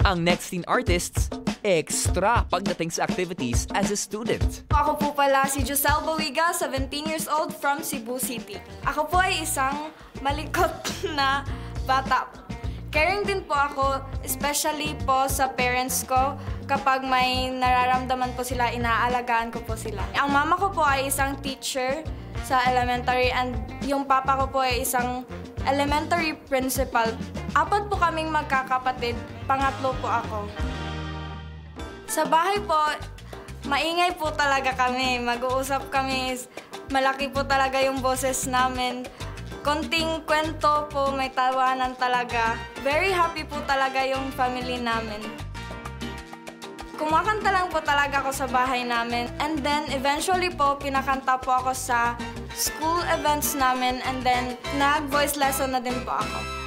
Ang next teen artists, extra pagdating sa activities as a student. Ako po pala si Joselle Bawiga, 17 years old from Cebu City. Ako po ay isang malikot na bata. Caring din po ako, especially po sa parents ko. Kapag may nararamdaman po sila, inaalagaan ko po sila. Ang mama ko po ay isang teacher sa elementary and yung papa ko po ay isang elementary principal. 4 po kaming magkakapatid, pangatlo po ako. Sa bahay po, maingay po talaga kami. Mag-uusap kami, malaki po talaga yung boses namin. Konting kwento po, may tawanan talaga. Very happy po talaga yung family namin. Kumakanta lang po talaga ako sa bahay namin. And then, eventually po, pinakanta po ako sa school events namin. And then, nag-voice lesson na din po ako.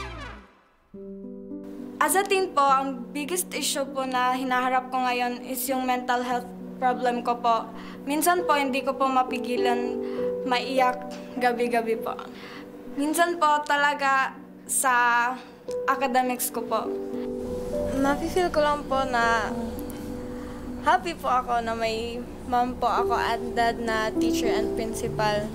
As a teen po, ang biggest issue po na hinaharap ko ngayon is yung mental health problem ko po. Minsan po, hindi ko po mapigilan maiyak gabi-gabi po. Minsan po talaga sa academics ko po. Mafe-feel ko lang po na happy po ako na may mom po ako at dad na teacher and principal.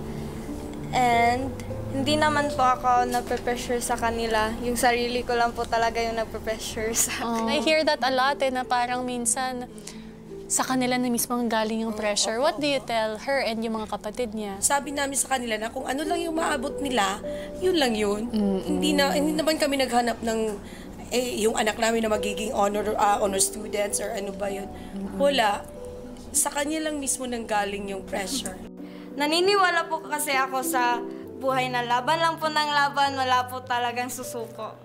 And hindi naman po ako nagpe-pressure sa kanila. Yung sarili ko lang po talaga yung nagpe-pressure sa akin. I hear that a lot na parang minsan sa kanila na mismo ang galing yung pressure. What do you tell her and yung mga kapatid niya? Sabi namin sa kanila na kung ano lang yung maabot nila, yun lang yun. Hindi naman kami naghanap ng yung anak namin na magiging honor students or ano ba yun. Wala. Sa kanya lang mismo nang galing yung pressure. Naniniwala po kasi ako sa buhay na laban lang po ng laban, wala po talagang susuko.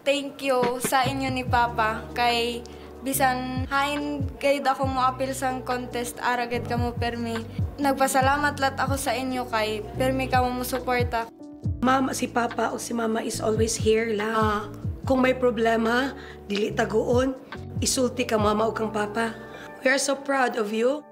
Thank you sa inyo ni Papa kay bisan hain kayo ako mo apil sa contest aragad ka mo permi. Nagpasalamat lat ako sa inyo kay permi ka mo suporta. Mama, si Papa o si Mama is always here lang. Kung may problema, dili taguon, isulti ka Mama o kang Papa. We are so proud of you.